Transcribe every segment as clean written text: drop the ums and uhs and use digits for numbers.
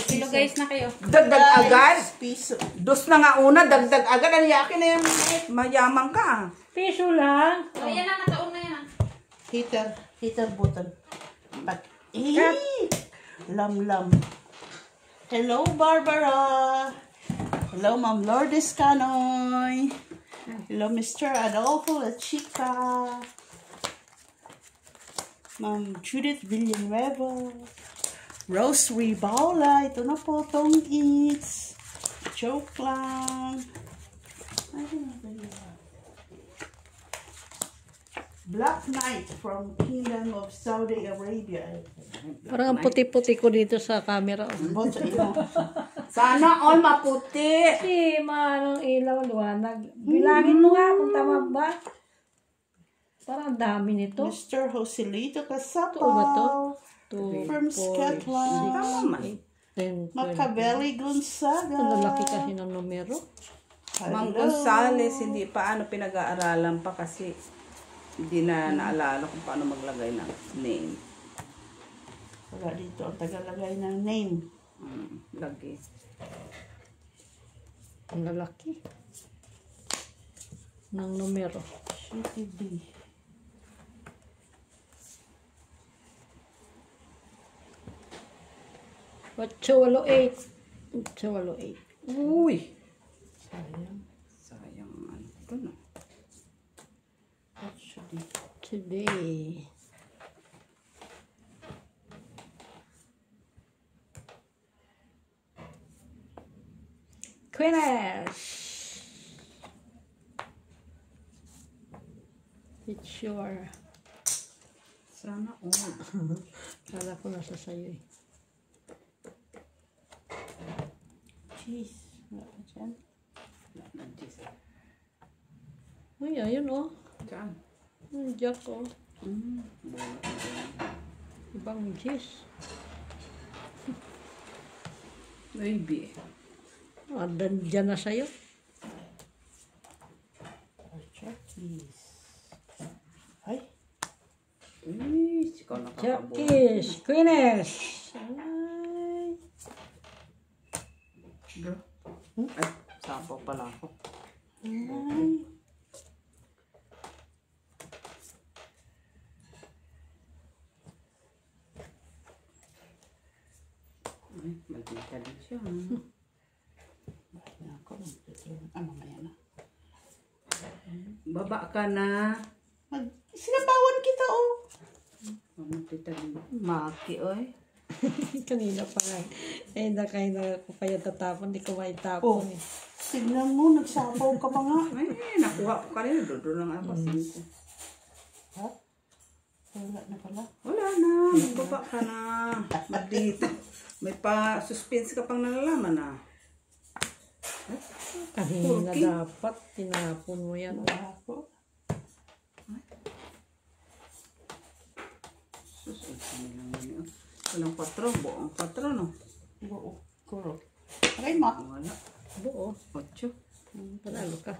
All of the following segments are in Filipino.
Kilo guys na kayo. Dagdag agad. Piso. Dos na nga una, dagdag agad. Ang yakin na yung mayaman ka. Piso lang. Oh, yan na, nakaon na yan. Heater button. But, lam. Hello, Barbara. Hello, Ma'am Lourdes Canoy. Hello, Mr. Adolfo La Chica. Ma'am Judith Villanueva. Rose Ribaula. Ito na po, Tong Eats. Joke lang. Black Knight from Kingdom of Saudi Arabia. Parang ang puti-puti ko dito sa camera. Sana all maputi. Si manong ilaw, liwanag. Bilangin mo nga kung tama ba. Parang dami nito. Mr. Joselito Casapaw. Ito ba to? From Scotland. Tama man. 10, 20. Macabelli Gonzaga. Ang lalaki kasi ng numero. Mang Gonzales, hindi pa pinag-aaralan pa kasi hindi na naalala kung paano maglagay ng name. Wala dito ang tagalagay ng name. Lagi. Ang lalaki. Ng numero. CTB. Walo 8. Walo 8. Uy! Sayang. Sayang ano ito no. Actually. Today. Queeness. It's your. Sana all. Kala ko nasa sayo eh. Cheese. Wala ka dyan. Ay, ayun oh. Diyan. Ang jack oh. Ibang cheese. Maybe. Dyan na sa'yo. Cheese. Ay. Uy, ikaw nakakabuo. Jackies. Queeness. Ay. Bro. Ay, sapaw pala ako. Ay. Ay, magkita din siya. Mamaya na. Baba ka na. Sinabawan kita, oh. Magkita din. Maki, oy. Kanina pa nga. Eh, na ko pa yung tatapon. Hindi ko Oh. maitapon eh. Tignan mo, nagsapaw ka pa nga. Ay, nakuha ko kanina. Dodo lang ako. Singko. Ha? Wala na pala. Wala na. Baba ka na. Magdito. May pa-suspense ka pang nalalaman na. Kanina dapat. Tinapon mo yan. Wala po. Susunod lang yun. Walang 4. Buong 4, no? Oo. Kuro. Try mo. Wala. Buo. 8. Panalo ka.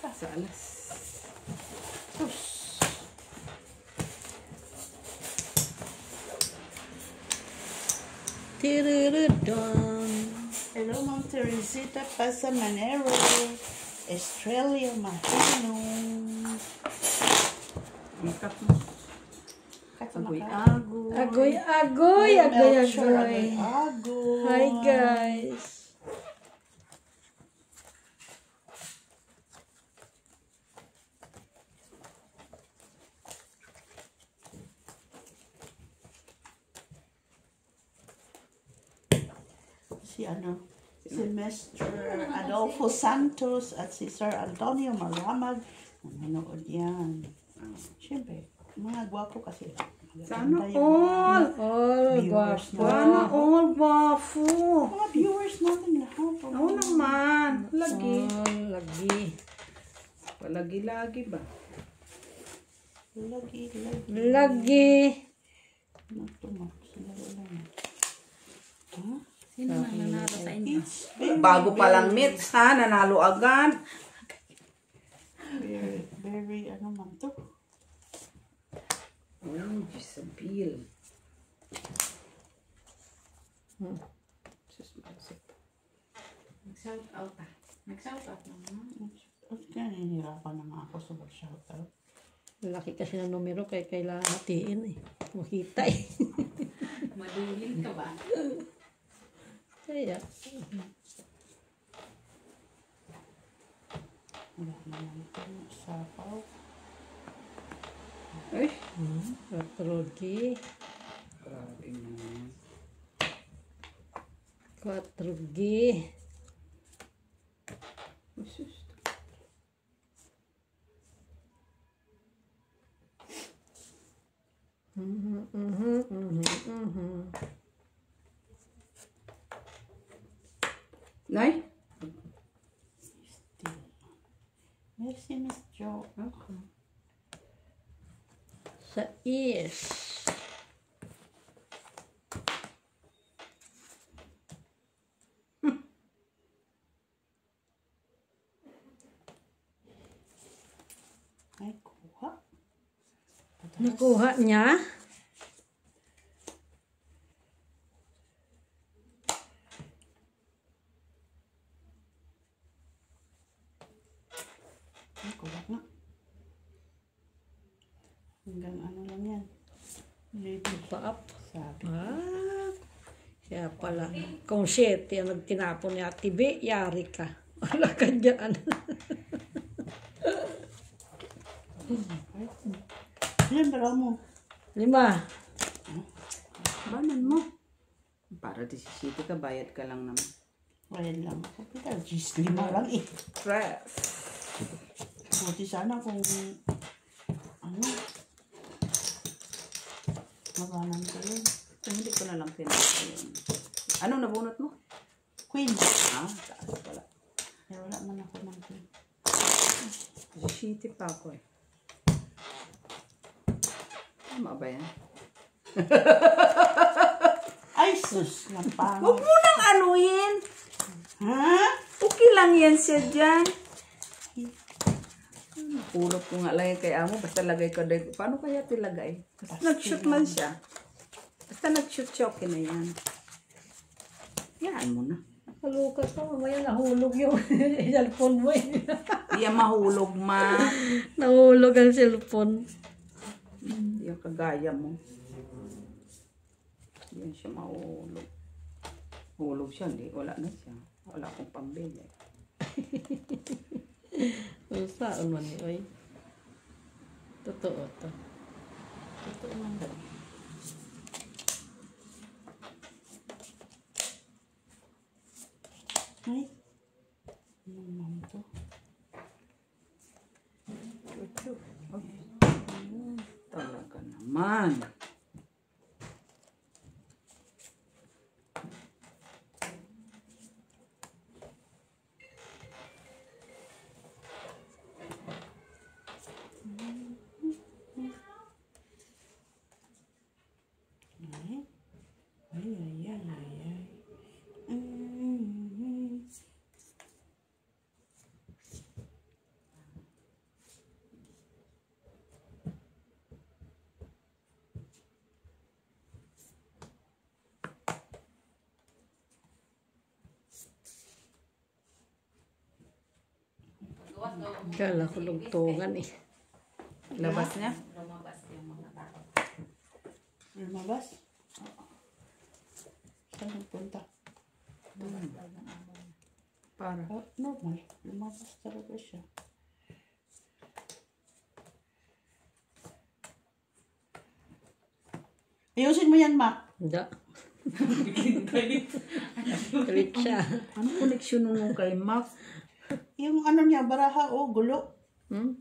Sa alas. Sus. Tirurudon. Hello, Ma'am Teresita Pasamanero. Estrella Mahino. Makeup mo. Agoy. Agoy. Agoy. Hi guys. Si Mr. Adolfo Santos at si Sir Antonio Maramag. Nanonood yan. Siyempre, mga gwapo kasi. Sana Maganda yung all. All viewers guwapo. Sana all wafu. mga viewers natin lahat. Oo naman. Lagi. All lagi. Palagi-lagi ba? Lagi. Natumak. Sila lang. Ha? Sino na nanalo sa inyo? Bago pa lang meets ha. Nanalo agad. Very, ano man to? Oh, Jisabel. Sus, malasip. Nag-shout out ah. Nag-shout out naman. At kaya nahihirapan na nga ako sa mag-shoutout. Laki kasi ng numero kaya kailangan hatiin eh. Makita eh. Maduling ka ba? Kaya, Wala naman itong sapaw. Ay, Quattrogi. grabe naman. Quattrogi. Ay, sus. Nay? Still. Merci, Miss Jo. Okay. Sa is. Ay, kuha. Nakuha niya. Ay, kuha nga. Hanggang ano lang yan. Little Paap. sabi. Ah, kaya pala. Kung 7 ang nagtinapon ni Ate B, yari ka. Wala ka dyan. Yan, pero mo. 5. Banan mo. Para 17 ka, bayad ka lang naman. Ayan lang. Kapital, 5 lang eh. Press. Buti sana kung ano, maganan ko yun. So, hindi ko na lang pinasa yun. Anong nabunot mo? Queen. Ah, taas pala. Kaya wala man ako ng queen. 17 pa ako eh. Tama ba yan? Ay, sus! Lampang. Huwag mo nang anuhin! Ha? Okay lang yan siya dyan. Pulot ko nga lang yan kay amo. Basta lagay ko dahil. Paano kaya tilagay? Basta nag-shoot man siya. Basta nag-shoot siya, okay na yan. Yan mo na. Kalukas ka, mamaya nahulog yung cellphone mo eh. Di yan mahulog, ma. Nahulog ang cellphone. Di yan kagaya mo. Di yan siya mahulog. Hulog siya, hindi. Wala na siya. Wala akong pambili. Saan man ni oy. Totoo to. Totoo man daw. Ay. Ano naman to? Talaga naman. Ay. Ay, ay, ay, ay, ay. Kala ko lugtungan eh. Labas niya? Lumabas yung mga tao. Lumabas? Saan nagpunta? Para. Oh, normal. Lumabas talaga siya. Ayusin mo yan, Ma. Hindi. Galit siya. Ano koneksyon mo kay Mac? Yung ano niya, baraha o gulo. Hmm?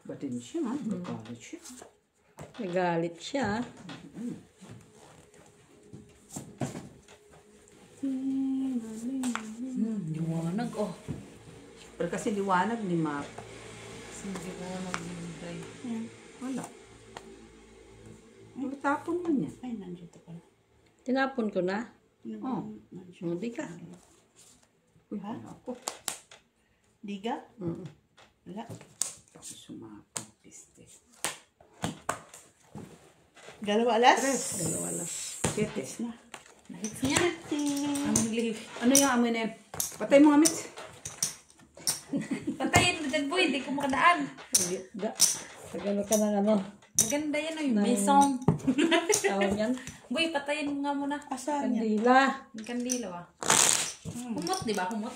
Batin siya, ha? Nagalit siya. Nagalit siya. Liwanag oh. Pero kasi liwanag ni Mac. Hindi ko magbibigay. Wala. Matapon mo niya. Ay, nandito pala. Tinapon ko na. Oh. Hindi ka. Uy, Ha? wala ako. Diga? Mm. Wala. Ako sumapang piste. Dalawa alas? Dalawa alas. 7. Na. Nahits niya. Ang live. Ano yung amoy na yan? Patay mo nga, Mitch. Patayin mo dyan, boy. Hindi ko makadaan. Hindi, da. Pagano ka ng ano, Maganda yan, oh. May song. tawag yan, Boy, patayin mo nga muna. Asan yan? kandila. Ang kandila, ah. Humot, di ba? Humot.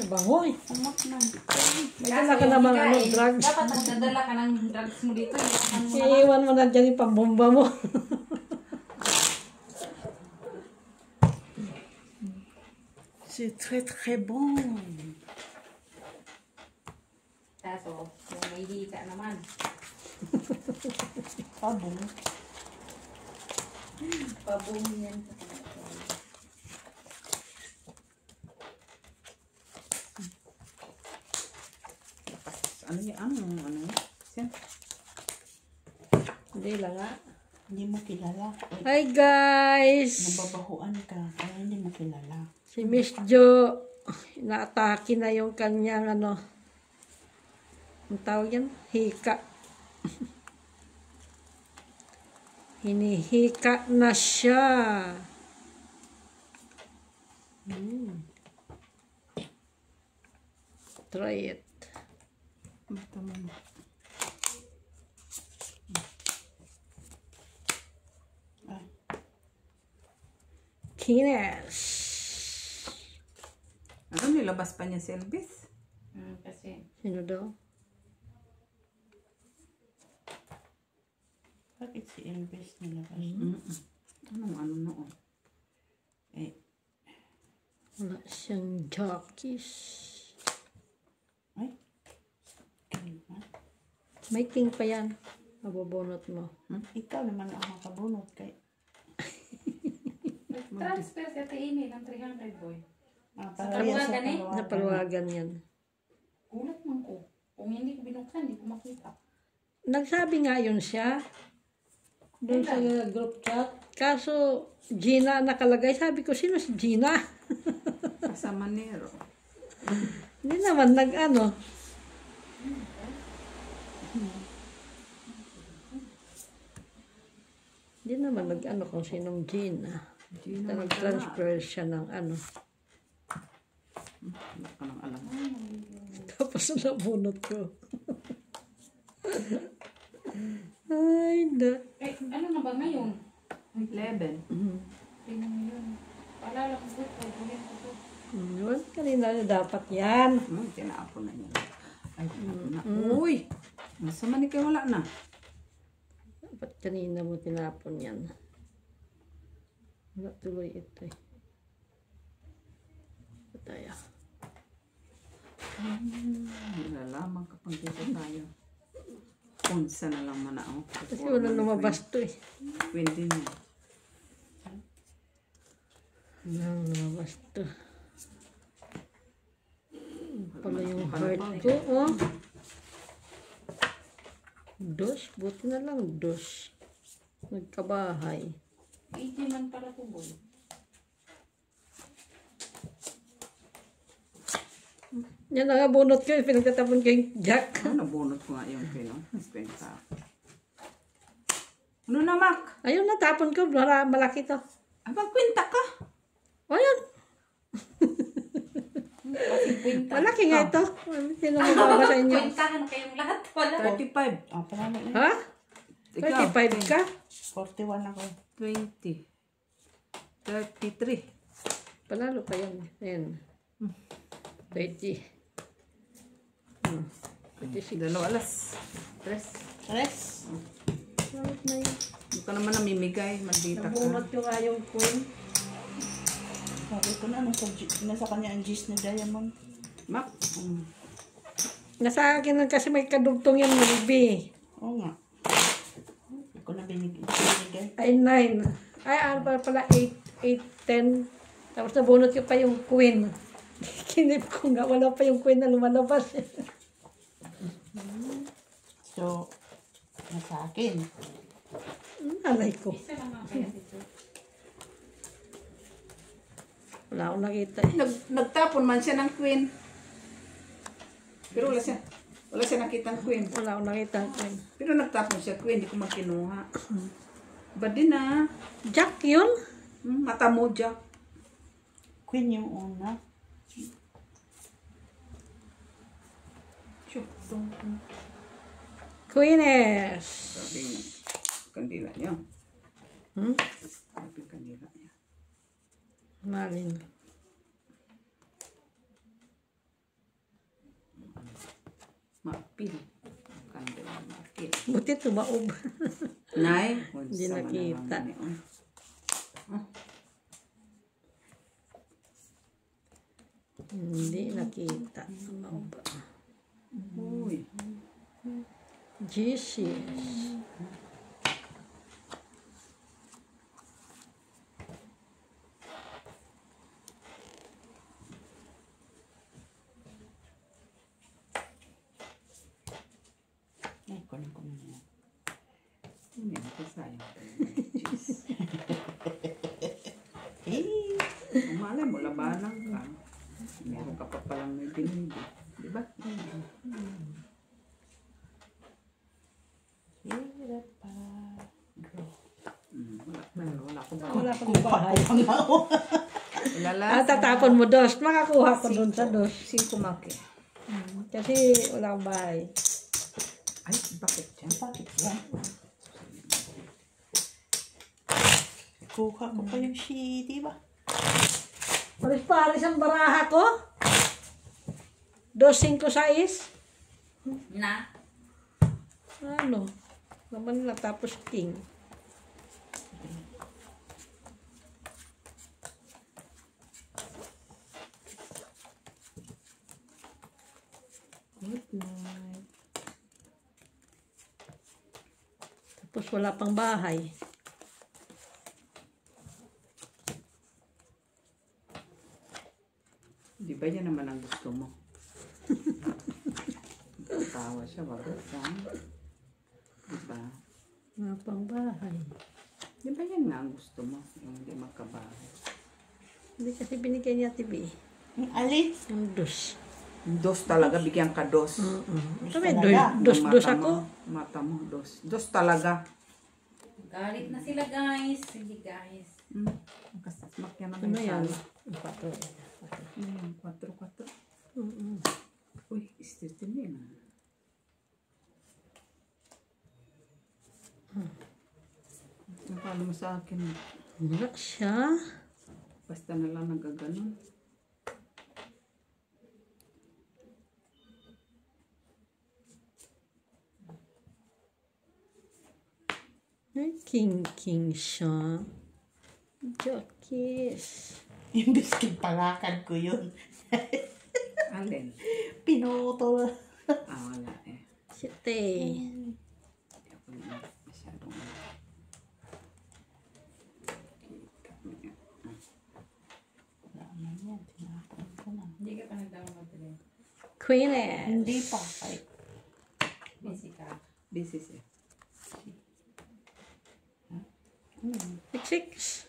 Bangoy. Umot na. May dala ka namang Kaso, ano, eh, drugs. Dapat nagdadala ka ng drugs mo dito. Iyakan mo na. Iiwan mo na dyan yung pambomba mo. C'est très très bon. Kaso, yung may hika naman. Pabong. Pabong yan. Ano yan? Ano yan? Yan. Hindi lang nga. Hindi mo kilala. Hi guys! Nababahuan ka. Kaya hindi mo kilala. Si Miss Jo, inaatake na yung kanyang ano, ang tawag yan? Hika. Hinihika na siya. Try it. Basta mo. Ay, Kines. Ano, nilabas pa niya si Elvis? Kasi, Sino daw? bakit si Elvis nilabas? Anong ano noon? Eh, Wala siyang jockeys. Ay, kailan? May king pa yan. Mabubunot mo. Ikaw naman ang makabunot kay... transfer si Ate Amy ng 300, boy. para yan sa Paluwagan eh. Paluwagan. Napaluwagan yan. Gulat man ko. Kung hindi ko binuksan, hindi ko makita. Nagsabi nga yun siya. Doon sa group chat. Kaso, Gina nakalagay. Sabi ko, sino si Gina? kasama Nero. Hindi naman nag-ano. Hindi naman nag-ano kung sinong Gina. Hindi naman Nag-transfer siya ng ano. Wala ka nang alam. Tapos nabunot ko. Ay, na. Eh, ano na ba ngayon? 11. Tingnan mo yun. Paalala ko, boy. Pagbuhin ko to. Yun, kanina na dapat yan. Tinapon na niya. Ay, tinapon na. Uy! Nasa mani kayo wala na. Dapat kanina mo tinapon yan. Wala tuloy ito eh. Pataya. Nalalaman kapag dito tayo. Unsa na lang man ako. Kasi wala lumabas to eh. Pwede niya. Wala lumabas to. Pala yung heart ko, oh. Dos, buti na lang dos. Nagkabahay. 80 man pala to, boy. Yan ang bunot ko, pinagtatapon ko yung jack. Ano, nabunot ko nga yung pino. Kwenta. Ano na, Mac? Ayun, natapon ko, malaki to. Abang kwenta ka. O yan, malaki nga ito. Sino mababa sa inyo? Kwentahan kayong lahat. Wala. 35. Pala na yun. Ha? Ikaw, 35 ka? 41 ako. 20. 33. Panalo ka yan. Ayan. 30. 36. Dalawa alas. Tres. Tres. Bakit na yun? Hindi ka naman namimigay. Maldita ka. Nabunot ko nga yung coin. Sabi ko na, nasa kanya ang gis na diamond. Mac. Nasa akin lang kasi may kadugtong yan, maybe. Oo nga. Hindi ko na binigay. Ay, 9. Ay, ano pala, 8, 10. Tapos nabunot ko pa yung queen. Kinip ko nga, wala pa yung queen na lumalabas. So, nasa akin. Nanay ko. Isa lang mga kaya dito. Wala akong nakita eh. Nagtapon man siya ng queen. Pero wala siya nakita ng queen. Wala akong nakita ang queen. Pero nagtapon siya queen. Hindi ko makinuha. Ba din na? Jack yun? Mata mo, Jack. Queen yung una. Queeness. Sabi niya. Kandila niya. Sabi kandila niya. Malin. Mapil. Kandila, mapil. Buti tumaob. Nay, Hindi nakita. Hindi nakita. Tumaob. Uy. Jesus. Ay, kunin ko na yan. Hindi ako sayang. Umalay mo, labanan ka. Meron ka pa palang may binili. Diba? Hirap pa. Wala ko ba? Wala pang bahay. Ilala. Tatapon mo dos. Makakuha ko dun sa dos. 5 maki. Kasi wala akong bahay. Ay, bakit yan? Bakit yan? Kuha ko pa yung shitty ba? Paris-paris ang baraha ko. 2-5-6. Na. Ano? Naman lang tapos king. Good night. Tapos wala pang bahay. Di ba yan naman ang gusto mo? Tawa siya, bagot ka. Di ba? Wala pang bahay. Di ba yan nga ang gusto mo? Yung hindi magkabahay. Hindi kasi binigyan niya TV. Yung alin? Yung dos. Dos talaga, bigyan ka dos. Sabi, Talaga? dos Ang mata ako. mo, mata mo, dos. Dos talaga. Galit na sila guys. Sige guys. Kasasmak yan Ano naman yan? siya. 4. 4. Uy, istirtin mo yan. Napalo mo sa akin. Wala siya. Basta na lang nagaganon. Ay, king siya. Jokis. Yung biscuit palakad ko yun. Alin? Pinutol. Wala eh. Site. Hindi ako na masyadong Wala naman yan. Tinapon ko na. Hindi ka pa nag-download rin. Queeness. Hindi pa. Ay, Busy ka. busy siya. 6.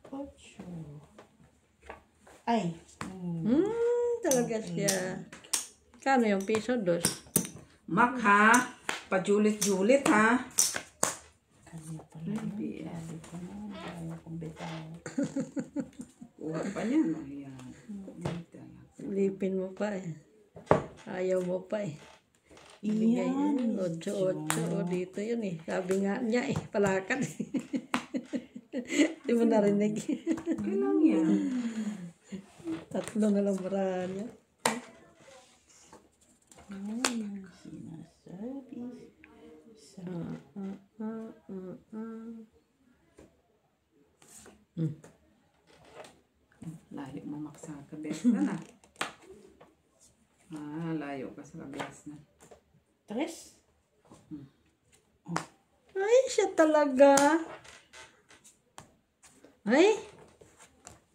Ocho. Ay. Talaga siya. Kano yung piso? 2. Mak ha? Pajulit-julit ha? Kanya pala yun. Sabi ko na. Ayaw kong bitaw. Kuha pa niya, no? Yan. Lipin mo pa eh. Ayaw mo pa eh. Bigay Iyan. yun. 8. Dito yun eh. Sabi nga niya eh. Palakad. Di mo narinig. Kailang yan. 3 na lang barahan niya. Sinasabi. Layo mo maksa kabes na na. Layo ka sa kabes na. Tres. Ay, siya talaga. Ay.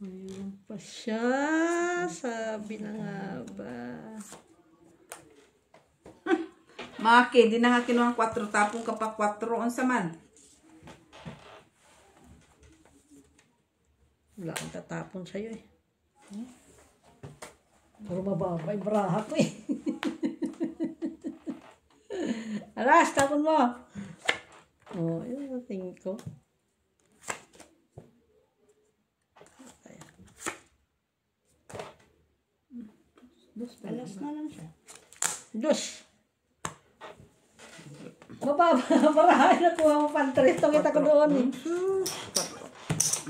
Mayroon pa siya. Sabi na nga ba. Maki, di na nga kinuha 4 tapong ka pa 4 on sa man. Wala akong tatapon sa'yo eh. Puro mababa yung braha ko eh. Alas, tapon mo. Oh, yun ang tingin ko. Alas na lang siya. Dos. Mababa, barahan na kuha mo pantres. Ito kita ko doon eh.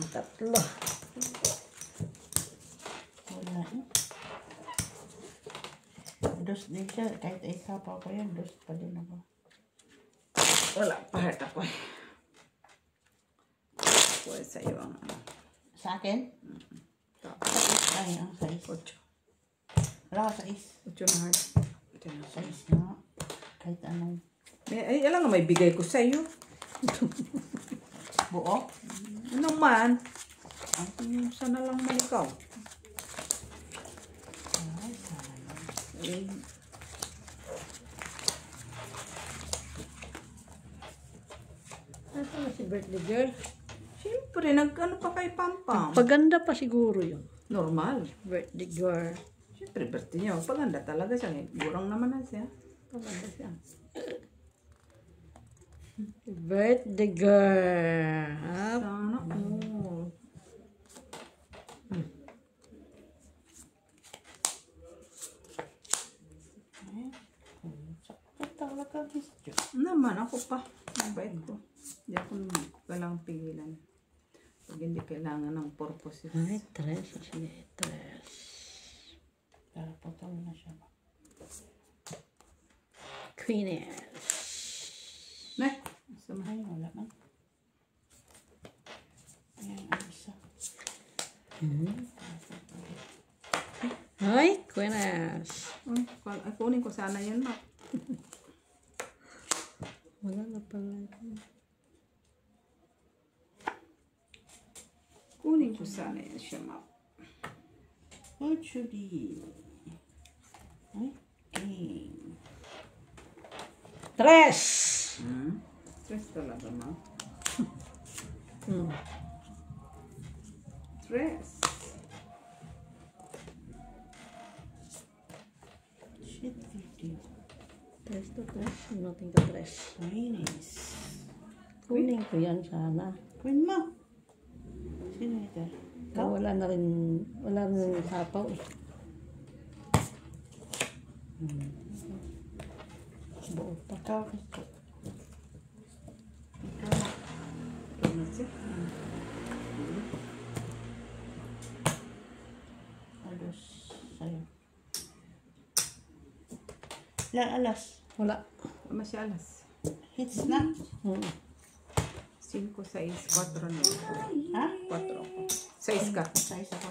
Tatlo. Wala eh. Dos din siya. Kahit isa pa ako yan, dos pa din ako. Wala, pahat ako eh. Pwede sa'yo ang ano. Sa akin? Ay, ang size. 8. Wala ka size. 8 na heart. Ito na. Size nga. Kahit anong Ay, alam nga may bigay ko sa'yo. buo. Ano man? Sana lang man ikaw. Ay, sana. Eh, Ano si birthday girl? Siyempre, nag-ano pa kay Pampam? Paganda pa siguro yun. Normal. Birthday girl. Siyempre, birthday niya. Paganda talaga siya. Gurang naman na siya. Paganda siya. Birthday girl. Ah, Sana all. Sakto talaga gusto. Naman, ako pa. Ang bait ko. Hindi ako kailangang pigilan. Pag hindi kailangan ng purpose. ay, tres. Sige, tres. Pero putol na siya. Queeness. Ne? Sama. Ay, wala man. Ayan, ang isa. Ay, queeness. Ay, kunin ko sana yun, Mak. Wala na pala. Kunin ko sana yun siya, Mak. What should be? Ay, king. Tres. Stress talaga, Mak. Hmm. Stress. Shit, 50. Tres to tres. Nothing to tres. Chinese. Kunin ko yan sana. Queen mo. Sino ito? Ah, wala na rin sapaw eh. Buo pa. Ikaw gusto. Ano siya? Alas sa'yo. Ilang alas? Wala. Masyalas. Hits na? 嗯 5, 6, 4 na. Ha? 4 ako. 6 ka. Sa isa ko.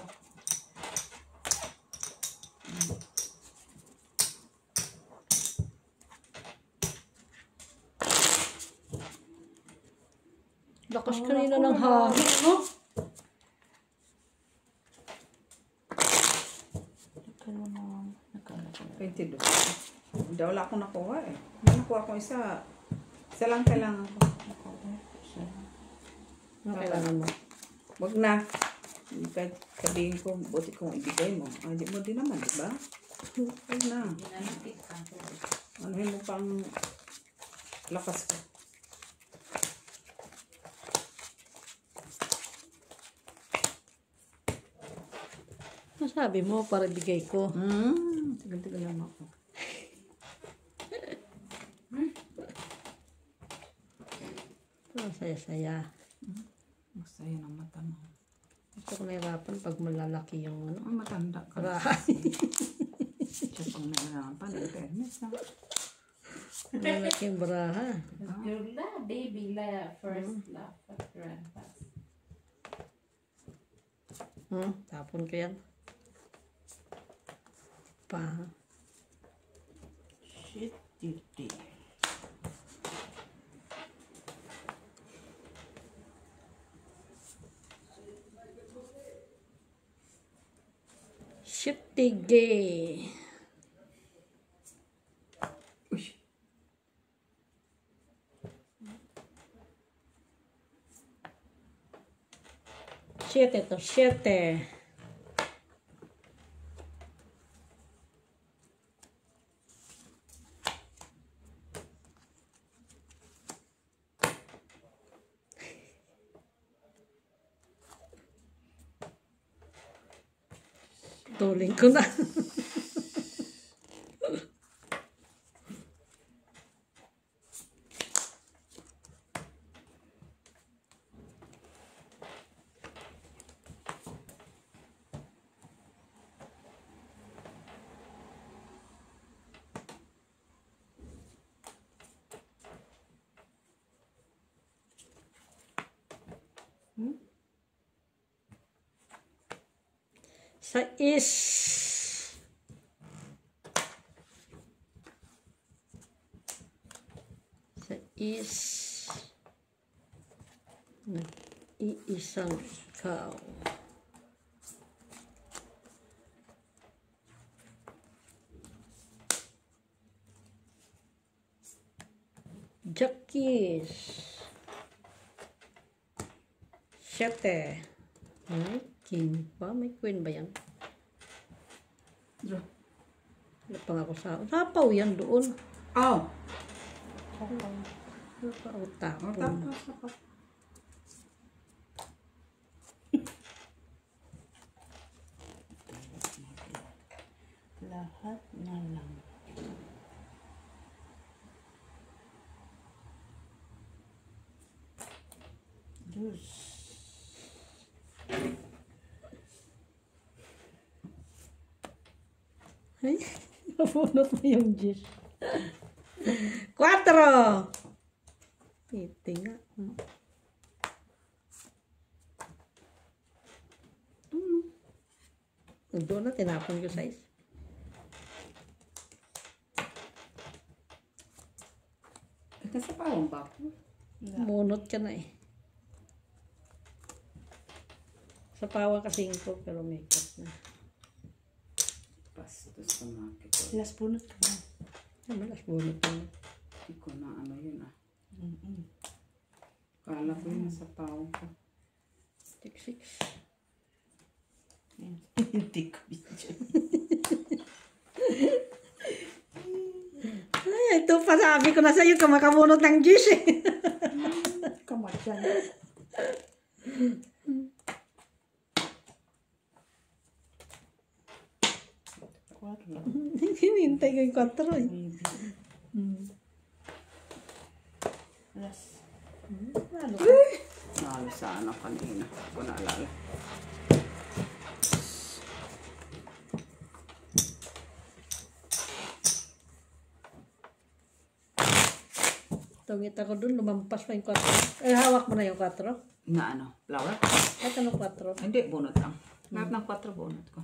Lakas kanina ng hangin, no? Nakalagay. 22. Hindi, wala akong nakuha eh. May nakuha ko isa. Isa lang kailangan ko. Ano kailangan mo? Wag na. Hindi ka sabihin ko, buti kong ibigay mo. Ah, di mo din naman, di ba? Wag na. Anuhin mo pang lakas ko. Nasabi mo para bigay ko. Tigal-tigal lang ako. Saya-saya. Masaya ng mata mo. Gusto ko nahirapan pag malalaki yung ano. Ang matanda ka. Rahay. Siya pang nahirapan. In fairness na. Malalaki yung baraha. Your baby first laugh at grandpa's. Tapon ko yan. Pa. Shit, titi. Shittige. Uy. 7 to 7. Tuling ko na. Sais. Sais. Nag-iisang ikaw. Jackies. 7. May king pa? May queen ba yan? Draw. Wala pa nga ako sa... Sapaw yan doon. Oh. Sapaw Oh, tapon. tapos. Lahat na lang. Diyos. Ay, napunot mo yung Diyos. 4! Iti nga. Doon na, tinapon ko size. Kasi parang ba? Munot ka na eh. Sa pawa kasi ko, pero may cut na. Pastos sa market. Last bunot ka na. Ay, malas bunot ka na. Hindi ko na ano yun ah. Mm-mm. Kala ko yun sa tao ko. 6. Yan. Hindi ko video. Ay, ito pa sabi ko na sa'yo, kumakamunot ng Diyos eh. Kamadyan. Kuwaro. Hinintay ko yung 4 eh. Maybe. Last. Ano? Nalo sa ano kanina. Hindi ko naalala. Tungit ako dun, lumampas pa yung 4. Eh, hawak mo na yung 4. Na ano? Flower? At ano 4? Hindi, bunot lang. Lahat ng 4 bunot ko.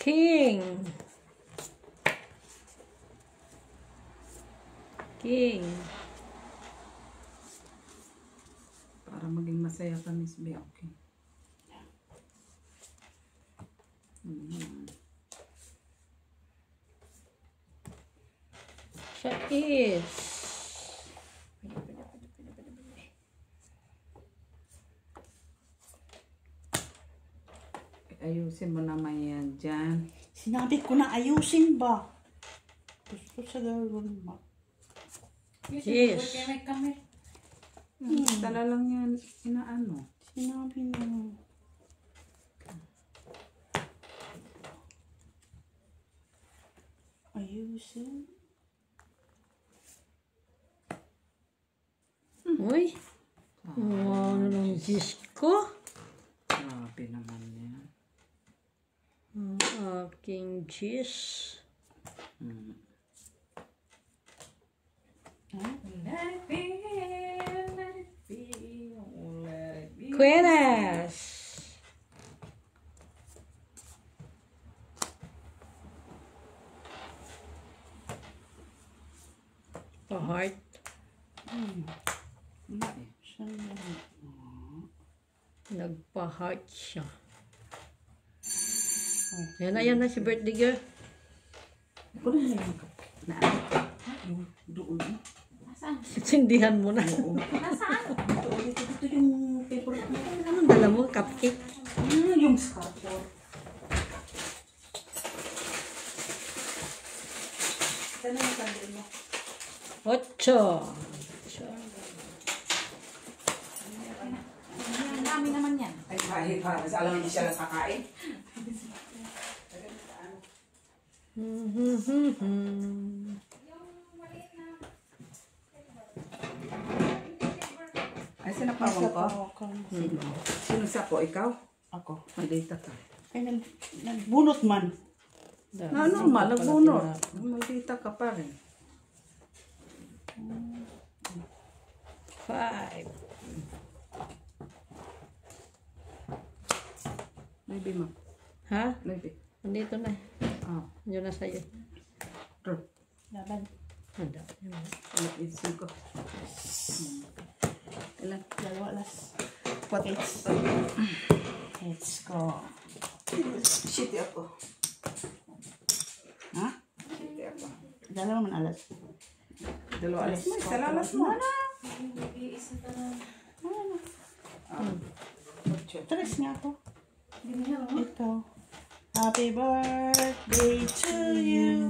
King. King. Para maging masaya ka, Miss B. Okay. Siya is. Ayusin mo naman yan dyan. Sinabi ko na ayusin ba? Gusto sa gawin mo. Yes. Kaya may camera. Tala lang yan. Inaano. Sinabi na. Ayusin. Uy. Wow, ano ng Diyos ko? Grabe naman yan. Ang aking Diyos. Let it feel, let it feel, let it be. Quenas. Pa-heart. Wala eh. Nagpa-heart siya. Yan na si birthday girl. Ako na yung na doon. Nasaan? Sindihan mo na. Nasaan? Ito yung favorite mo. Anong dala mo? Cupcake? Yung scarpor. Sana yung sandal mo. 8. Ang dami naman yan. Ay, kahit ha. Alam niyo siya lang kakain. Ay, sinapawang ko. Sino sapo? Ikaw? Ako. Maldita ka. Ay, nagbunot man. Normal, nagbunot. Maldita ka pa rin. 5. Maybe, ma. Ha? Maybe. Nandito na. Ah. Yun na sa'yo. True. Laban. Handa. Ano, isin ko. Ilan? Dalawa las. What? Let's go. Shit ako. Ha? Shit ako. Dalawa man alas. Dalawa alas mo. Isa lalas mo. Isa ka na. Tres nga ako. Ganyan mo. Ito. Happy birthday to you.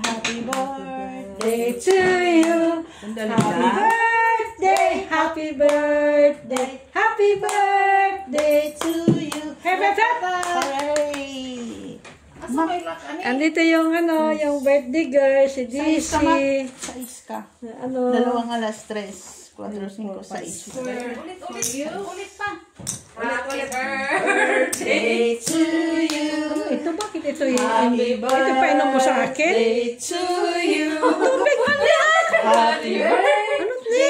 Happy birthday. To you. Sandali Happy na. birthday. Happy birthday. Happy birthday to you. Happy birthday. Hooray! Asa may lock? Ano? Andito yung yung birthday girl, si Sais DC. ka, Mak. Sais ka. Ano? Dalawang alas, 3, 4, 5, 6. Ulit pa. Ulit. Birthday to you. Ito bakit ito Happy ito pa inom mo sa akin? birthday to you. Tubig man yan! Happy Ano ni?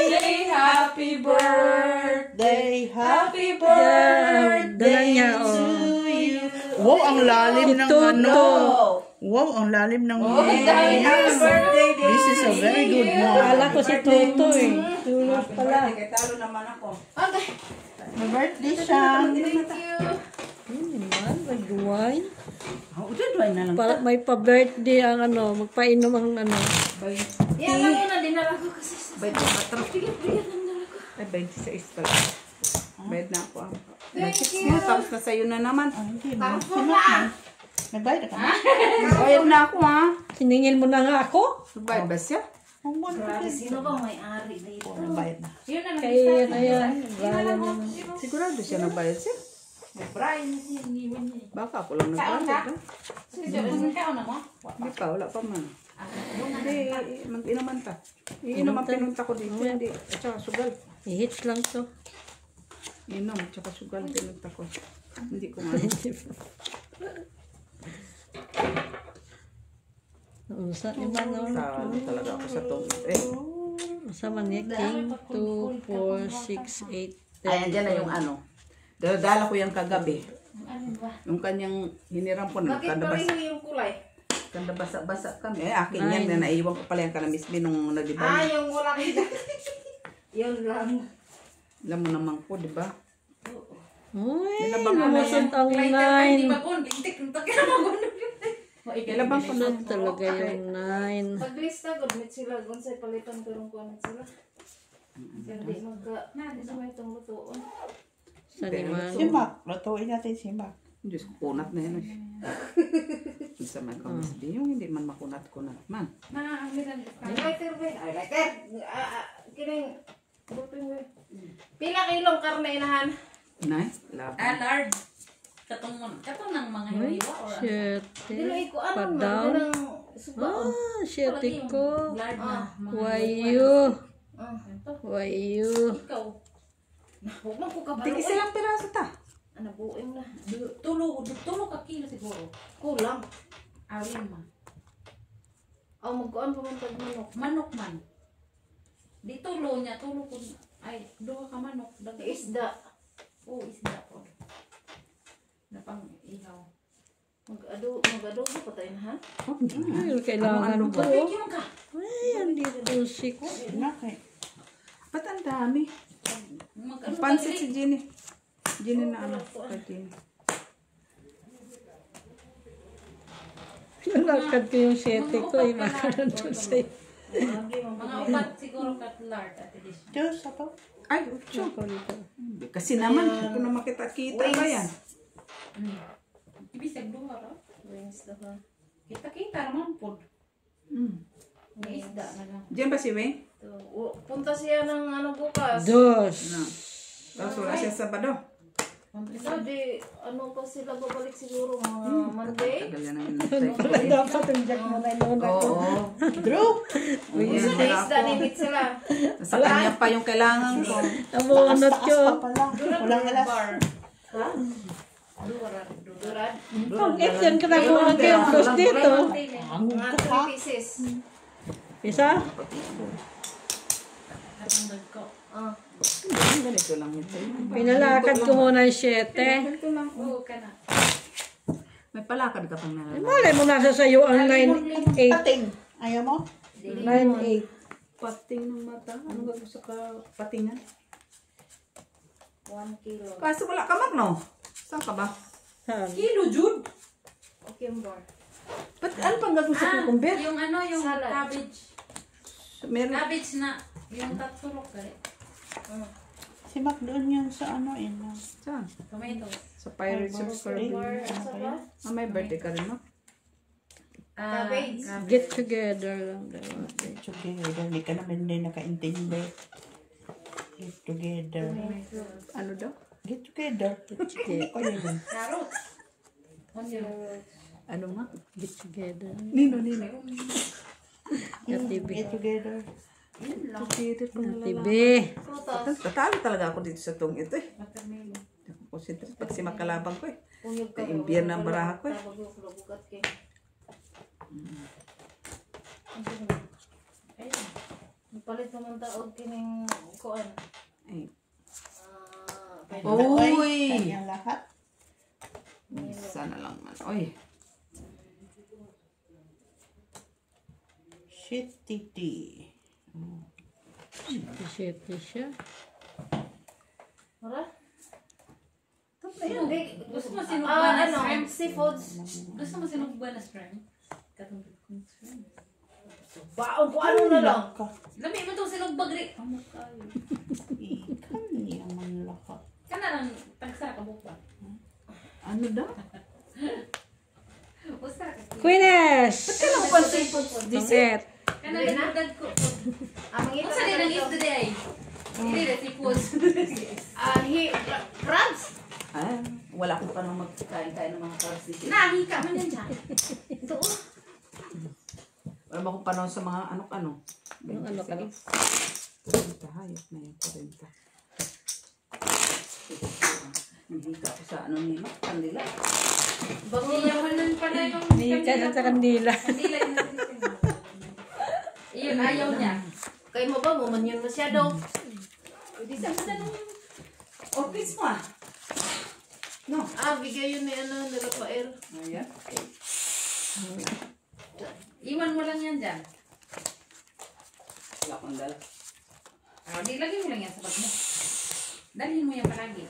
Happy birthday. Happy Dala niya, to oh. you. Wow, ang lalim ng Ito, ano. to. Wow, ang lalim ng Happy birthday, This is a very good one. Kala ko si Toto eh. Tulos pala. Kaya talo naman ako. Okay. My birthday siya. Thank you. Naman, mag-wine. Udah doy na lang. Para may pa-birthday ang magpainom ang Yan lang muna, dinala ko kasi sa... 24. Bigyan lang dala ko. Ay, 26 pala. Bayad na ako. Thank Nag-6 you. na, tapos na sa'yo na naman. Ah, hindi mo. Tapos Sinok na. man. Nagbayad ka na? Bayad na ako, ha? Siningil mo na nga ako. Bayad ba siya? Ang buwan ko Grabe, din. sino bang may-ari dito? Nagbayad na. Yun na lang. Kaya ayan. Dinala mo. Sigurado siya nagbayad siya. Brian na siya, iniwan niya. Baka ako lang Kaon ka? nagbayad. Sige, Joel, kaon na mo? Hindi pa, wala pa man. Doon na Hindi, mag-inaman ta. Iinom ang pinunta ko dito. Hindi, at saka sugal. I-hits lang to. Inom, at saka sugal pinunta ko. Hindi ko nga. Unsa iba no? Saan talaga ako sa tong. Eh, Unsa man niya? King 2, 4, 6, 8, 10. ayan dyan na yung ano. Dala ko yung kagabi. Ano ba? Yung kanyang hiniram ko na. Bakit pareho yung kulay? Kanda basa-basa kami. Eh, akin yan na naiwan ko pala yung kalamisbi nung nag-iba. Yung wala kita. Yun lang. Alam mo naman ko, di ba? Uy, Nilabang ko na lumusot yan. ang Hindi 9. ba po? Bintik. Kaya magunog yun. Nilabang ko na. Lumusot talaga yung 9. Paglista, gudmit sila. Gunsay palitan karong kuanit sila. Hindi magka... Di sa may itong lutoon. Saliman. Simbak. Lutuin natin simbak. Diyos ko, kunat na yan. Isa may kalamisbi. Yung hindi man makunat-kunat man. Ang lighter, wait. Ay, lighter. Kining... Pila kilong karne inahan? Nay, laban. Large. Katong ng mga hiwa or ano? Shit. Dili ko ano Pa-down. man subaon. Ah, shit ko. Large na. Wayo. Wayo. Ikaw. Huwag man ko kabalo. Tigis silang piraso ta. Ano buing na. Tulo ka kilo siguro. Kulang. Awin man. Aw magkuan pa man tag manok. Manok man. Di tulo niya, tulo ko. Ay, duha ka manok. Isda. Oo, isda po. Napang ihaw. Mag-adobo pa tayo na, ha? Ay, kailangan Ano, ko. Thank you ka. Ay, andito 6. Nakay. Ba't ang dami? Mag-ano Pansit si Jenny. Jenny na ano. Kay Jenny. Lakad ko yung 7 ko. Ay, makaroon doon sa'yo. Mga upat siguro katlard at this. Diyos, apa? Ay, utso. Kasi naman, hindi ko na makita-kita ba yan? Ibisag duha ra. Wings na ba? Kita-kita naman po. May isda na lang. Diyan ba si Weng? Punta siya ng ano bukas. Dos. No. Tapos wala siya Sabado. Sabi, ano pa sila babalik siguro mga Monday? Tagal yan ang inantay. Dapat yung jack mo na yun. Oo. Drew! Sa isda nimit sila. Sa kanya pa yung kailangan ko. Namunot ko. Taas pa pala. Walang alas. Ha? Durad? Pag yan ka namunot ko yung dos dito. Mga 3 pieces. Isa? Natandod ko. Ah. Ganito lang ito. Pinalakad ko muna yung 7. Ganito lang. Oo, ka na. May palakad ka pang nalalakad. Malay mo nasa sa'yo ang 9-8. Pating. Ayaw mo? 9-8. Pating ng mata. Ano ba gusto ka patingan? 1 kilo. Kaso wala ka no? Saan ka ba? Kilo, Jude. Cucumber. Ba't ano pang gagawin sa cucumber? Yung ano, yung Salad. cabbage. Meron. Cabbage na. Yung tatulok ka rin. Si Mac doon yun sa ano, ina. Saan? Tomatoes. Sa Pirates of Caribbean. Or ano ba? Ah, may birthday ka rin, no? Cabbage. Get together lang. Dalawa. Together. Hindi ka naman din nakaintindi. Get together. Ano daw? Get together. Kaya din. Carrot. Onion. Ano nga? Get together. Nino. Katibi. Get together. Together pa na Katibi. Prutas. Tatalo talaga ako dito sa tong ito eh. Watermelon. Hindi ako concentrate pag si makalabang ko eh. Punyog ka. Naimbyer na ang baraha ko eh. Tabag yung bukat kay. Ayun. Palit naman taog kining kuan. Ay. Uy! Uy! Kanyang lahat. Sana lang man. Uy. Shitty. 7 siya. Mara? Hindi. Gusto mo sinugba na Ano? shrimp? Seafoods. Gusto mo sinugba na shrimp? Katulad kong shrimp. Baon ko ano na lang. Lami mo itong sinugbag rin. Ano kayo? Ikan niya man lahat. Ka na lang, tagsara ka buka. Ano daw? Usa ka. Queeness! Ano ko pa seafoods? Set. Ka na lang, dad ko. Mangita Usa din ang is the day. Hindi na si Puz. Crabs. Ah, wala akong pa nang magkain-kain ng mga carbs dito. Nahi ka man yan siya. Doon. Wala akong panahon sa mga ano-ano. Ano ka? 40, hayop na yung 40. Hindi ka ako sa ano nila, kandila. Iyawanan pa na yung Hindi ka sa kandila. Kandila yung nasisin. Iyon, ayaw niya. Kayo mo ba? Muman yun masyado. Hindi sa mga orchids mo ah. No. Bigay yun ni ano, nila pa air. Ayan. Iwan mo lang yan dyan. Wala akong dala. Di lagi mo lang yan sa bag mo. Dalhin mo yan palagi.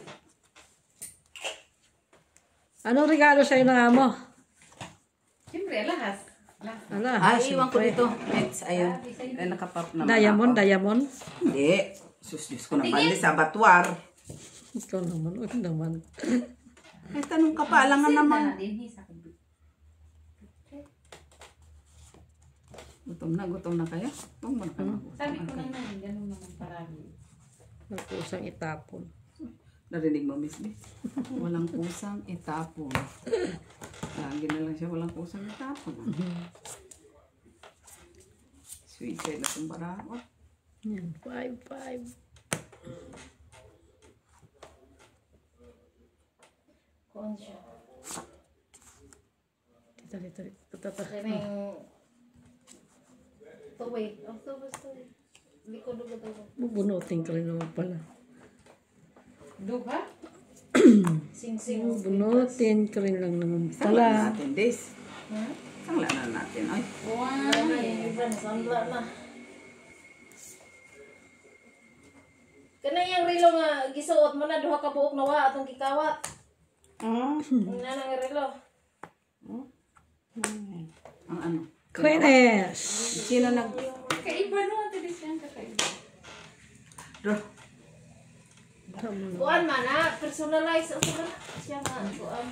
Anong regalo sa'yo ng amo? Siyempre, lahas. Ala, Iwan ko dito. Next, ayun. Ay, nakapap naman Diamond, ako. diamond. Hindi. Sus, ko naman. Hindi sa batwar. Ikaw naman, huwag naman. Ay, tanong ka pa. Alangan naman. Din, hisa ko. Gutom na kaya? Huwag mo na kayo. Sabi ko lang namin, ganun naman parami. Magkusang itapon. Narinig mo, Miss B? Walang pusang itapon. Lagi na lang siya, walang pusang itapon. Sweet side na itong baraha. Yan, 5. Kuan siya. Dito. Kaming tuwi. Ang tuwas tuwi. Likod ulit Bunutin ko rin naman pala. Duha? Sing-sing. Bunutin ko rin lang naman Sangla pala. natin, Des. Sangla na natin. Ay, Wow. Wala na yung iba na sandla na. Kana yung relo nga gisuot mo na duha ka buok na wa atong gikawat. Ang nanang relo. ang ano. Queeness! Sino nag... Kakaiba no, ate Christian, kakaiba. Bro, Kuan man na personalize ako na. Siya nga kuan.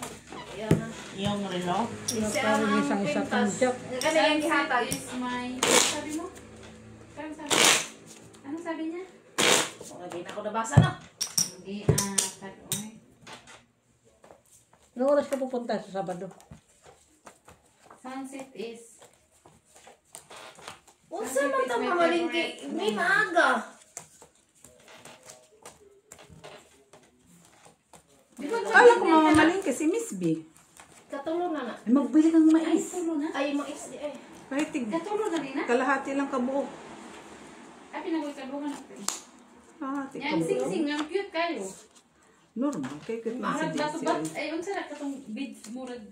Yan na. Yung relo. Siya Parang ang isang-isa pang pintas. joke. Kana yung gihatag. Is my... Sabi mo? Sabi sabi. Anong sabi niya? Lagi na ako nabasa na. Hindi, sabi ko eh. Anong oras ka pupunta sa Sabado? Sunset is... Unsa man ta mamalingki? May maaga. Di ba kala ko mamamalin kasi Miss B. Katulo na na. Ay, magbili kang Ay, mais. tulo na. Ay mais di ay. Kahit tig... Katulo na rin na? Kalahati lang kabuo. Ay, pinagoy ka bukan natin. Kalahati Yan, kabuo. sing-sing, ang cute kayo. Normal. Kaya kit na si Marag baso ba? Daisy. Ay, ang sarap katong beads, murag.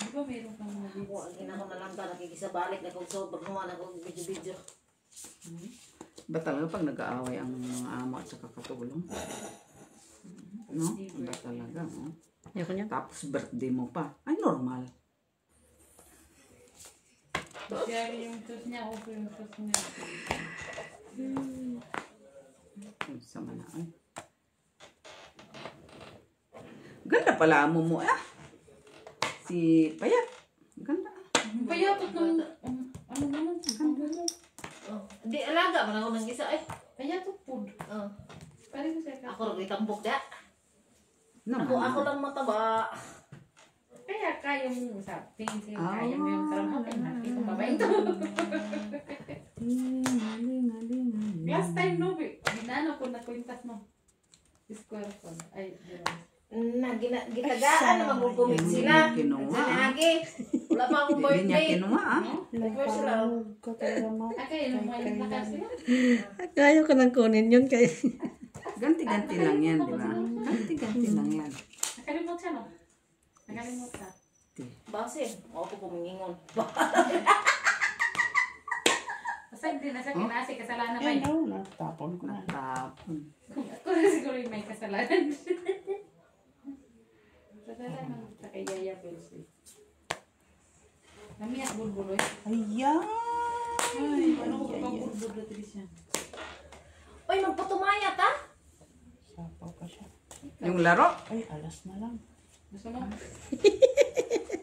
Di ba meron kang mga beads? Wa gina ko na lang ta nakikisabalik na kog so pag human ako video. Ba talaga pag nag-aaway ang mga amo at saka katulong? No? Ba talaga, no? Ayoko niya. Tapos birthday mo pa. Ay, normal. Siya yung shoes niya, okay yung shoes niya. Ay, sama na. Ay. Ganda pala amo mo, ah. Si Payat. Ganda. Payatot ng... ano naman? Ang mo. Oh, di alaga man ako nang isa ay. Payatot food. Oh, Pare ko siya ka. ako rin tambok da. Naman. Ako lang mataba. Kaya kaya mo sa tingin Ah. kaya mo yung sarang okay na. Ito babae ito. Last time no, ginano ko na kwintas mo. Square ko. Ay, Na gitagaan na magugumit sila. Kinuha. Sanagi. Wala pa akong Hindi niya birthday. kinuha, ah. First lang. okay, nung may lakas sila. Ayaw ko nang kunin yun kay... Ganti-ganti lang yan, di ba? Ganti-ganti lang yan. Nakalimot siya, no? Nakalimot ka. Basin. Ako po kumingingon. Basta hindi na siya kinasi, kasalanan ba Ay, yun? no, natapon ko na. Tapon. Ako na siguro yung may kasalanan. Kasalanan sa kay Yaya Belsi. Namiyak bulbuloy. Ayan. Ay, ano ko pang bulbuloy siya? Uy, magpatumaya ta. Sapaw pa siya. Yung laro, Ay, alas na lang. Gusto mo?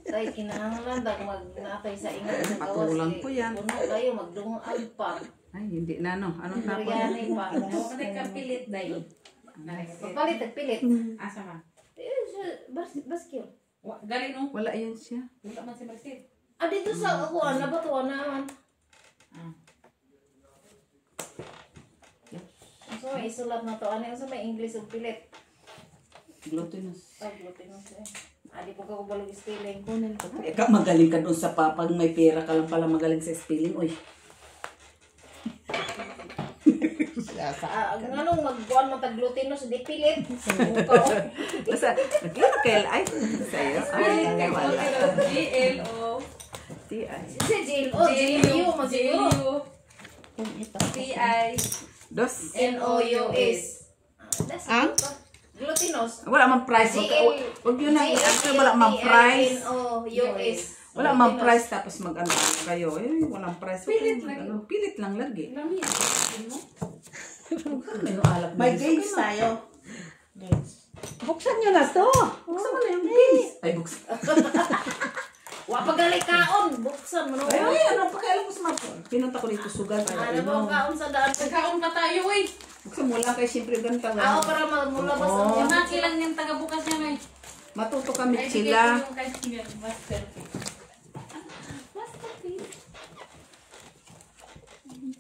Tay kinahanglan dag magnatay sa ingat sa gawas. Patulang ko yan. Puno kayo magdungal pa. ay, hindi na, no? Anong tapon? Biryani pa. Ako pa nagkapilit dahil. Papalit at pilit. Asa ma? Baskil. Galing no? Wala yan siya. Wala man si Marcel. Ah, dito sa ako, nabatuan naman. So, may isulat na to. Ano yung sa may English o pilit? Glutinous. Ah, glutinous eh. Ah, di po ka kubalog spelling. Eka, magaling ka doon sa pag may pera ka lang pala magaling sa spelling. Uy, Ah, anong magbuwan mo tag glutinous, di pilit. Sumukaw. basta, nagkita kayo, ay, sa'yo. Ay, wala. G-L-O. Ti, ay. Si Jill. Oh, Jill. Masiguro. Kung ito. T-I. Dos. N-O-U-S. Ang? Glutinous. Wala mang price. Huwag yun ang i-answer. Wala mang price. N-O-U-S. Wala mang price tapos mag-ano kayo. Eh, walang price. Pilit Huwag lang. ano, pilit lang lagi. Lami yan. Mo? Ano alak May gusto gates ko, tayo. Gates. Buksan nyo na to! Buksan mo na yung gates. Ay, buksan. Wa pagali kaon. Buksan mo. Ay, ay, ano pa kailan mo sa mga... Pinunta ko dito sugal. Ano ba ang kaon sa daan? Nagkaon pa tayo eh. Buksan mo lang kay siyempre ganito. Ako para magmulabas ang Oo. Yung makilang yung taga-bukas niya may. Matuto kami Ay, sila. bigay ko yung kanya. Masterpiece. Masterpiece.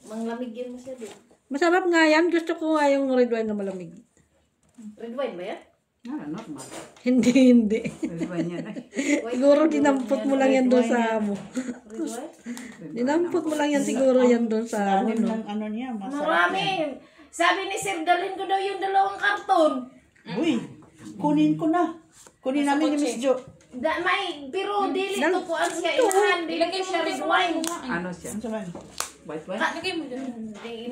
Manglamigin mo siya din. Masarap nga yan. Gusto ko nga yung red wine na malamig. Red wine ba yan? Ah, normal. Hindi. Red wine yan. Ay, Siguro dinampot mo lang yan doon sa amo. Red wine? red wine Dinampot mo lang yan siguro yan doon sa amo, Anim no? ng ano niya, masarap Marami. yan. sabi ni Sir, dalhin ko daw yung 2 karton. Uy, kunin ko na. Kunin namin ni Miss Jo. Pero dili to kuan siya inahan, dili ko siya red wine. Ano siya? Ano saman? White wine? Lagay mo dyan.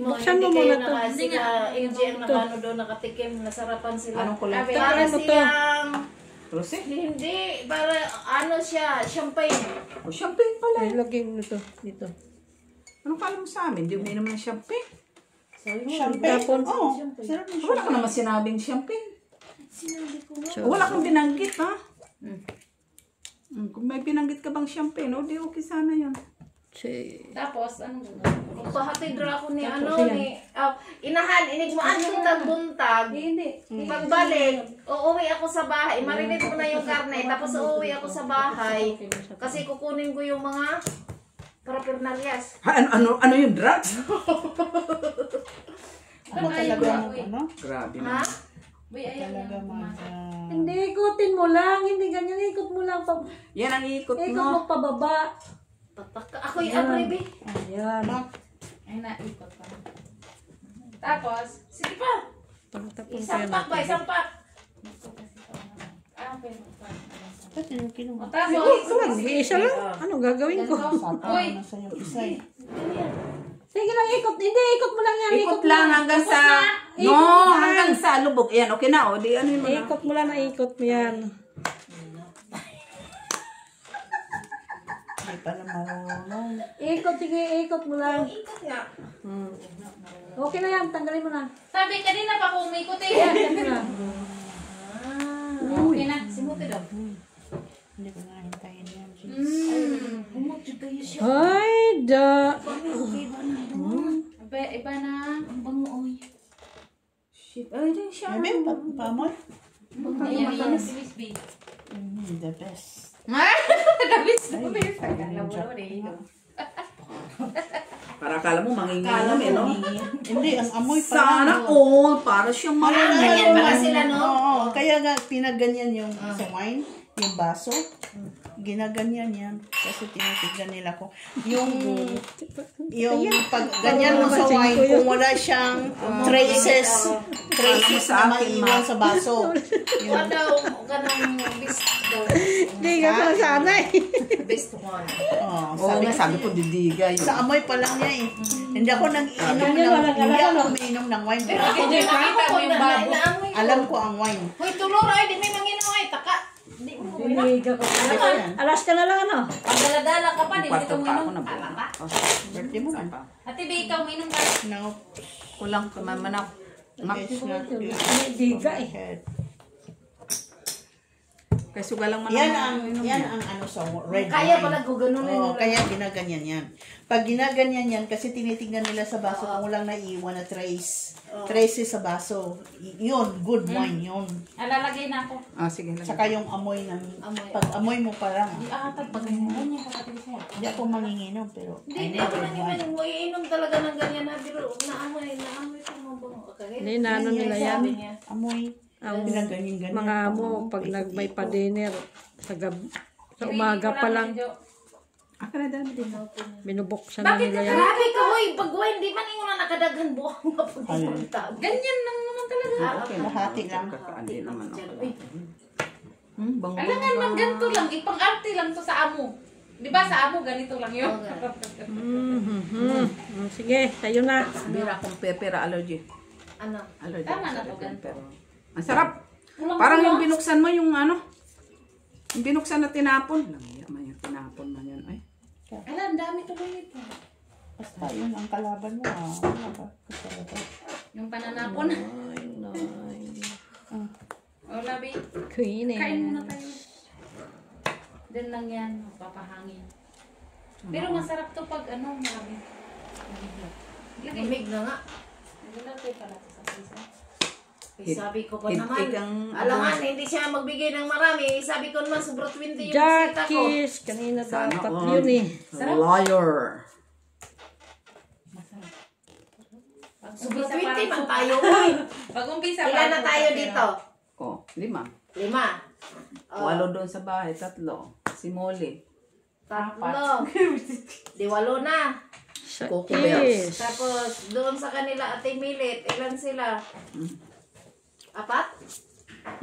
Buksan mo Hindi muna kayo to. sila, MJ ang nakano doon, nakatikim, nasarapan sila. Anong kulay? Para Tanggalin mo to. siyang, Rosé? hindi, para ano siya, champagne. O, champagne pala. Ay, lagay mo to. Dito. Anong kala mo sa amin? Di uminom ng champagne. Champagne. Tapon. Oo, sarap ng Wala ka naman sinabing champagne. Sinabi ko nga. O, wala kang binanggit, ha? Kung may binanggit ka bang champagne, o di okay sana yun. Tapos, anong gagawin? Pahatid ra ako ni ano ni inahan inigmaan buntag-buntag. Hindi. Pagbalik, uuwi ako sa bahay. Marinate ko na yung karne tapos uuwi ako sa bahay kasi kukunin ko yung mga parapernalyas. Ano yung drugs? Ako talaga ano? Grabe Ha? na. Uy, ayaw Talaga niya. mag... Hindi, ikutin mo lang. Hindi ganyan. Ikot mo lang. Yan ang ikot Ikot mo. mo pababa. Pataka ako yung abribi. Ayan. Ay, naikot pa. Tapos, Sige pa. Pagtapon Isang kayo pack ba? natin. Isang pack. okay. Ba't yung kinuha? Tapos, Isa lang. Anong gagawin ko? Sapo Uy. na sa yung isa eh. Sige lang, ikot. Hindi, ikot mo lang yan. Ikot lang hanggang sa... Ikot No, lang. hanggang sa lubog. Yan, okay na. O, di ano yun mo na. Ikot mo lang na ikot mo yan. Hindi pa na marunong. Ikot, sige, ikot mo lang. Ikot nga. Okay na yan, tanggalin mo na. sabi kanina pa kung umikot eh. Yan na. Okay na. Simuti daw. Hindi ko na hintayin yan. Humot kayo siya. Ay, da. Iba na. Ang bango oy. Shit. Ay, di siya. Sabi, pamoy? Ayan yan si Miss B. The best. Dabis na Ay, Miss. Para akala mo manginginom eh, no? Hindi, ang amoy pa Sana all. Para siyang Ganyan pala sila, no? Oo, kaya nga pinaganyan yung sa wine, yung baso. Ginaganyan yan. Kasi tinitignan nila ko. Yung pag ganyan mo sa wine, kung wala siyang traces sa na akin, maiwan sa baso. Kuha daw, ganang best daw. Hindi ka pa sana eh. Best one. Oh, Oo nga, sabi ko didiga yun. sa amoy pa lang niya eh. Hindi ako nag-iinom Ganyan, walang hindi alam, ako umiinom ng wine. Pero ako Hindi, nakita nakita mo yung babo. naamoy ko. Alam ko ang wine. Hoy, tulor ay, di may manginom ay, taka. Di mo uminom. Hindi ka pa. Alas ka na lang ano. Pag daladala ka pa, di mo Kwarto ikaw pa ako minum. na buwan. Birthday mo man. Ate B, ikaw minum ka. No. Kulang ka man manak. It's not good. Diga eh. Kaya sugalang man Yan ang ano sa red Kaya wine. pala guganunin Oo, yung kaya ginaganyan yan. Pag ginaganyan yan, kasi tinitingnan nila sa baso kung walang naiiwan na traces sa baso. Yun, good wine yun. Alalagay na ako. Ah, sige lang. Saka yung amoy ng, pag amoy mo pa lang. Di atag pag ganyan kapatid siya. Hindi ako manginginom, pero Hindi ako naman yung iinom talaga ng ganyan na biro. Naamoy ko mga bango. Hindi na ano nila yan. Sabi niya. amoy. Pinaganyan-ganyan. Mga amo, pag nagmay pa dinner, sa umaga pa lang, Aka na dami din. binubuksan na Bakit nila yan. Grabe ka, hoy. Pag wine, di man yung nakadaghan buwang mapuntag. Ganyan lang naman talaga. Okay, Lahati lang. Kakaandi naman ako. Uy, Bango. Alangan man ganito lang. Ipang-arte lang to sa amo. Di ba sa amo ganito lang yun? Sige, tayo na. Bira akong pepper allergy. ano? Allergy. Tama na sa to, ganito. pepper. Ang sarap. Pulang-pula. Parang yung binuksan mo yung ano. Yung binuksan na tinapon. Lamaya man yung tinapon man yan. Ay. Ala, ang dami tuloy nito. Basta yun ang kalaban mo. Wala ba? Yung pananapon. O, labi. Queen eh. Kain muna tayo. Then lang yan. Papahangin. Pero masarap to pag ano, marami. Lagay. Lamig na nga. Lagay pala to sa pisa. Eh, sabi ko pa naman. Higpig ang- Alangan, hindi siya magbigay ng marami. Sabi ko naman, sobra 20 yung bisita ko. Jackies! Kanina Sana dapat all. yun eh. Liar. Sobra 20 man tayo, hoy. Pag umpisa Ilan na tayo dito? Oh, 5. 5. Oh, 8 doon sa bahay, 3. Si Molly. 3. Di 8 na. Coco Bells. Yes. Tapos, doon sa kanila, Ate Milit, ilan sila? 4?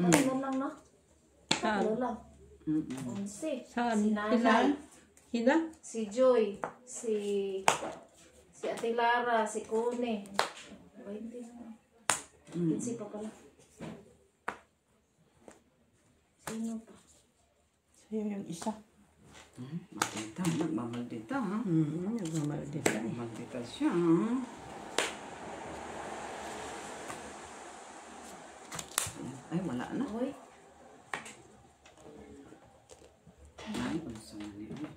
Ano lang, no? Tatlo lang. 11. Saan? Si Nanay, Hina? si Joy, si Ate Lara, si Kone. 20 na. 15 pa pala. Sino pa? Sa'yo yung isa. Maldita, nagmamaldita ha. Nagmamaldita. Maldita siya ha. Ay, wala na. Uy, Ay, unsa man niya.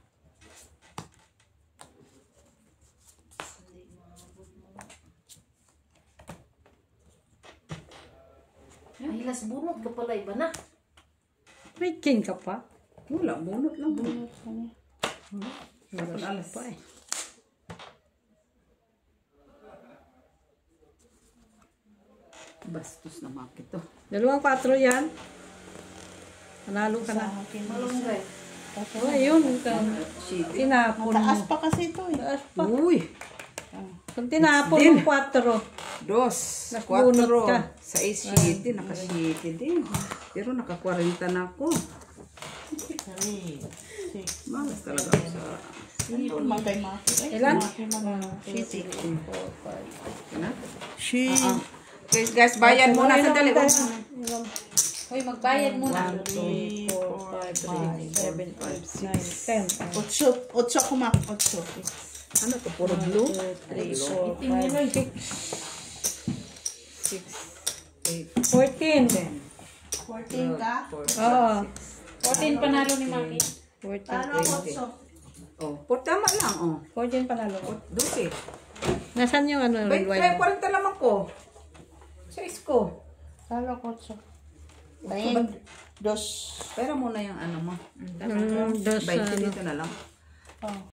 hindi maabot mo. Ay, las bunot ka pala, iba na. May king ka pa? Wala, bunot lang. Bunot ka niya. Dapat alas. Pa eh. Bastos na makit to. 2-4 yan. Panalo ka na. Sa akin. Malunggay. Oh, ayun. Shitty. Tinapon Mataas mo. pa kasi ito eh. Taas pa. Uy! Kung tinapon mo 4. Dos, Nagbunot 4, ka. 6, 7, naka-7 din. Pero naka-40 na ako. 3, 6. Malas talaga ako sa... Ito naman kay Maki. Ilan? Maki mga 6. Ano? She. Okay, guys, bayan muna sa dali. Hoy, magbayad muna. 3, 4, 5, 10. 8. 8 kumak. 8. Ano to? Puro blue? 3, 4, 5, 6, 8, 14. 14 ka? Oo. 14 panalo ni Maki. 14. Ano 8? Oh, por tama lang, oh. 14 panalo. 12. Nasaan yung ano? Bay, rewind? 40 naman ko. 6 ko. Talo 8. Bayan. 2. Pero muna yung ano mo. Dos, 20 dito na lang. Oh.